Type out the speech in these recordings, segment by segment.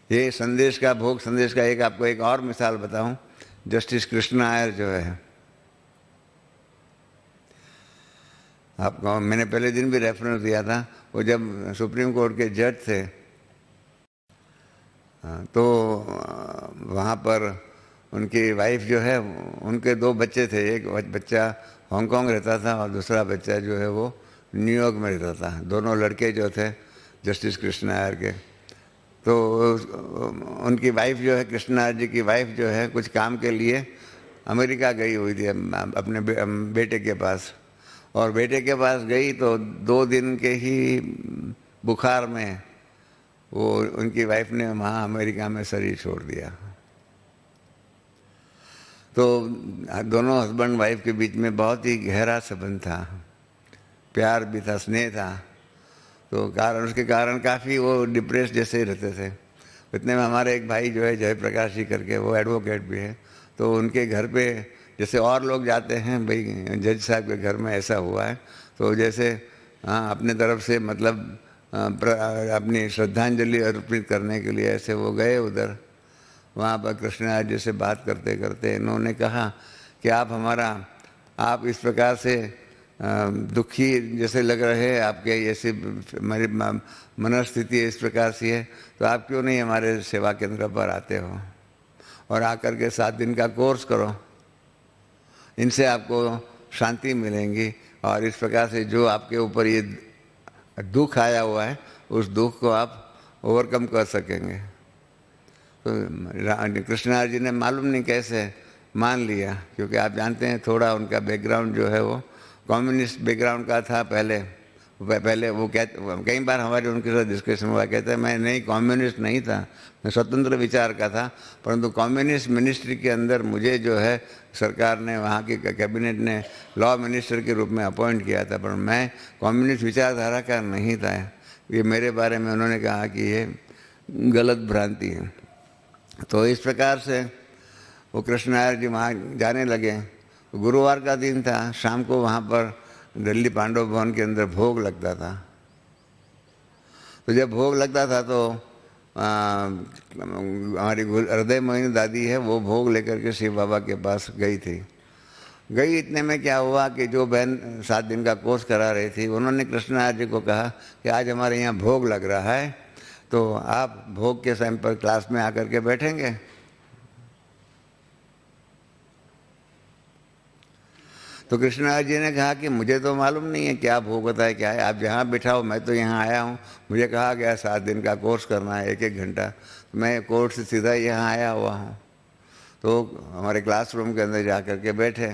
ये संदेश का, भोग संदेश का एक आपको एक और मिसाल बताऊं। जस्टिस कृष्ण आयर जो है, आपको मैंने पहले दिन भी रेफरेंस दिया था, वो जब सुप्रीम कोर्ट के जज थे तो वहाँ पर उनकी वाइफ जो है, उनके दो बच्चे थे। एक बच्चा हांगकांग रहता था और दूसरा बच्चा जो है वो न्यूयॉर्क में रहता था। दोनों लड़के जो थे जस्टिस कृष्ण आयर के, तो उनकी वाइफ जो है, कृष्ण आयर जी की वाइफ जो है, कुछ काम के लिए अमेरिका गई हुई थी अपने बेटे के पास। और बेटे के पास गई तो 2 दिन के ही बुखार में वो उनकी वाइफ ने वहाँ अमेरिका में शरीर छोड़ दिया। तो दोनों हस्बैंड वाइफ के बीच में बहुत ही गहरा संबंध था, प्यार भी था, स्नेह था। तो उसके कारण काफ़ी वो डिप्रेस जैसे ही रहते थे। इतने में हमारे एक भाई जो है जयप्रकाश जी करके, वो एडवोकेट भी है, तो उनके घर पे जैसे और लोग जाते हैं, भाई जज साहब के घर में ऐसा हुआ है, तो जैसे अपने तरफ से मतलब अपनी श्रद्धांजलि अर्पित करने के लिए ऐसे वो गए उधर। वहाँ पर कृष्णराज जी से बात करते करते इन्होंने कहा कि आप इस प्रकार से दुखी जैसे लग रहे हैं, आपके ऐसी मेरी मनस्थिति इस प्रकार से है, तो आप क्यों नहीं हमारे सेवा केंद्र पर आते हो और आकर के 7 दिन का कोर्स करो, इनसे आपको शांति मिलेंगी और इस प्रकार से जो आपके ऊपर ये दुख आया हुआ है उस दुख को आप ओवरकम कर सकेंगे। तो कृष्णराज जी ने मालूम नहीं कैसे मान लिया, क्योंकि आप जानते हैं थोड़ा उनका बैकग्राउंड जो है वो कम्युनिस्ट बैकग्राउंड का था। पहले वो कई बार हमारे उनके साथ डिस्कशन हुआ, कहते हैं मैं नहीं कम्युनिस्ट नहीं था, मैं स्वतंत्र विचार का था, परंतु कम्युनिस्ट मिनिस्ट्री के अंदर मुझे जो है सरकार ने, वहाँ की कैबिनेट ने लॉ मिनिस्टर के रूप में अपॉइंट किया था, पर मैं कम्युनिस्ट विचारधारा का नहीं था। ये मेरे बारे में उन्होंने कहा कि ये गलत भ्रांति है। तो इस प्रकार से वो कृष्ण आयर जी वहाँ जाने लगे। गुरुवार का दिन था, शाम को वहाँ पर दिल्ली पांडव भवन के अंदर भोग लगता था। तो जब भोग लगता था तो हमारी हृदय मोहिनी दादी है, वो भोग लेकर के शिव बाबा के पास गई थी। गई इतने में क्या हुआ कि जो बहन 7 दिन का कोर्स करा रही थी, उन्होंने कृष्ण आयर जी को कहा कि आज हमारे यहाँ भोग लग रहा है, तो आप भोग के समय पर क्लास में आकर के बैठेंगे। तो कृष्णराज जी ने कहा कि मुझे तो मालूम नहीं है क्या भोग होता है, क्या है, आप जहाँ बिठाओ, मैं तो यहाँ आया हूँ, मुझे कहा गया 7 दिन का कोर्स करना है, 1-1 घंटा, मैं कोर्स से सीधा यहाँ आया हुआ हूँ। तो हमारे क्लासरूम के अंदर जा कर के बैठे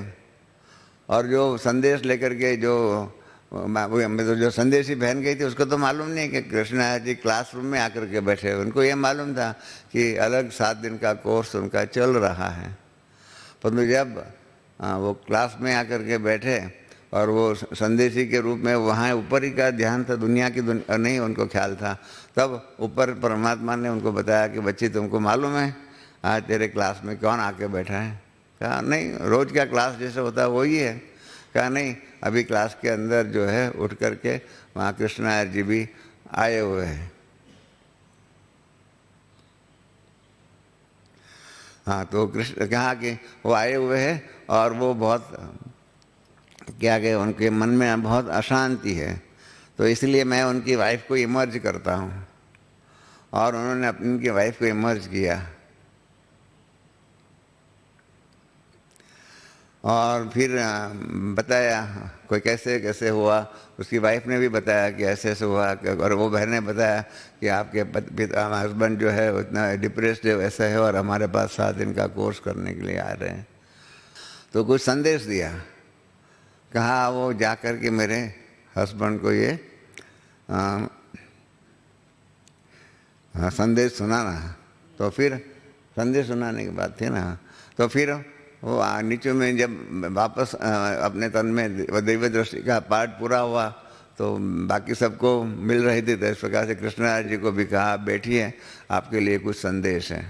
और जो संदेश लेकर के जो संदेशी बहन गई थी, उसको तो मालूम नहीं कि कृष्णराज जी क्लासरूम में आकर के बैठे। उनको ये मालूम था कि अलग 7 दिन का कोर्स उनका चल रहा है, परंतु जब वो क्लास में आकर के बैठे और वो संदेशी के रूप में, वहाँ ऊपर ही का ध्यान था, दुनिया की नहीं उनको ख्याल था। तब ऊपर परमात्मा ने उनको बताया कि बच्ची तुमको मालूम है आज तेरे क्लास में कौन आके बैठा है? कहा नहीं, रोज़ का क्लास जैसे होता है वही है। कहा नहीं, अभी क्लास के अंदर जो है उठ करके वहाँ कृष्ण आयर जी भी आए हुए हैं। हाँ, तो कृष्ण कहा कि वो आए हुए हैं और वो बहुत क्या कहे, उनके मन में बहुत अशांति है, तो इसलिए मैं उनकी वाइफ को इमर्ज करता हूँ। और उन्होंने उनकी वाइफ को इमर्ज किया और फिर बताया कोई कैसे कैसे हुआ। उसकी वाइफ ने भी बताया कि ऐसे ऐसे हुआ, और वो बहन ने बताया कि आपके हस्बैंड जो है उतना डिप्रेस्ड है, वैसा है, और हमारे पास 7 दिन का कोर्स करने के लिए आ रहे हैं। तो कुछ संदेश दिया, कहा वो जा कर के मेरे हस्बैंड को ये संदेश सुनाना। तो फिर संदेश सुनाने की बात थी ना, तो फिर वो नीचे में जब वापस अपने तन में दिव्य दृष्टि का पाठ पूरा हुआ तो बाकी सबको मिल रही थी। तो इस प्रकार से कृष्णराज जी को भी कहा बैठिए, आपके लिए कुछ संदेश है।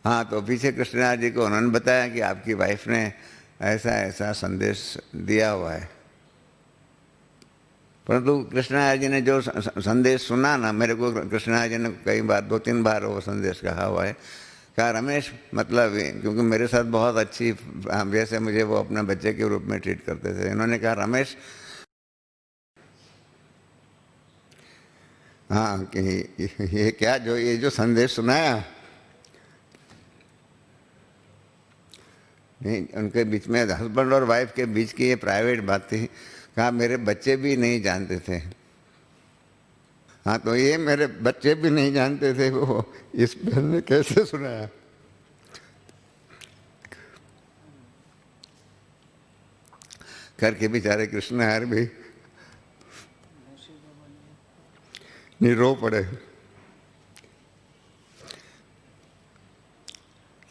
हाँ, तो पीछे कृष्णराज जी को उन्होंने बताया कि आपकी वाइफ ने ऐसा ऐसा संदेश दिया हुआ है। परंतु कृष्णराज जी ने जो संदेश सुना ना, मेरे को कृष्णराज जी ने कई बार, 2-3 बार वो संदेश कहा हुआ है, कहा रमेश मतलब, क्योंकि मेरे साथ बहुत अच्छी, जैसे मुझे वो अपने बच्चे के रूप में ट्रीट करते थे, इन्होंने कहा रमेश, हाँ कि ये क्या जो ये जो संदेश सुनाया, नहीं उनके बीच में, हस्बैंड और वाइफ के बीच की ये प्राइवेट बात थी, कहा मेरे बच्चे भी नहीं जानते थे। हाँ तो ये मेरे बच्चे भी नहीं जानते थे, वो इस बहन ने कैसे सुनाया। करके बेचारे कृष्ण हर भी रो पड़े।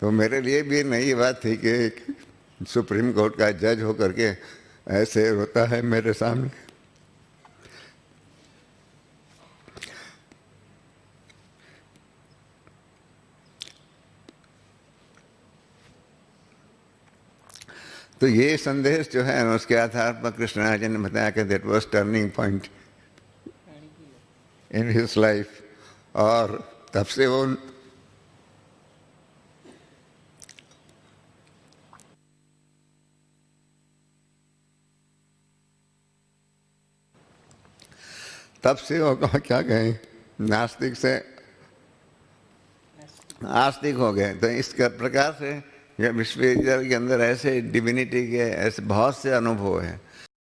तो मेरे लिए भी नई बात थी कि एक सुप्रीम कोर्ट का जज होकर के ऐसे रोता है मेरे सामने। तो ये संदेश जो है उसके आधार पर कृष्णराज ने बताया कि that was turning point in his life, और तब से वो क्या कहें, नास्तिक से आस्तिक हो गए। तो इस प्रकार से विश्वविद्यालय के अंदर ऐसे डिविनिटी के ऐसे बहुत से अनुभव हैं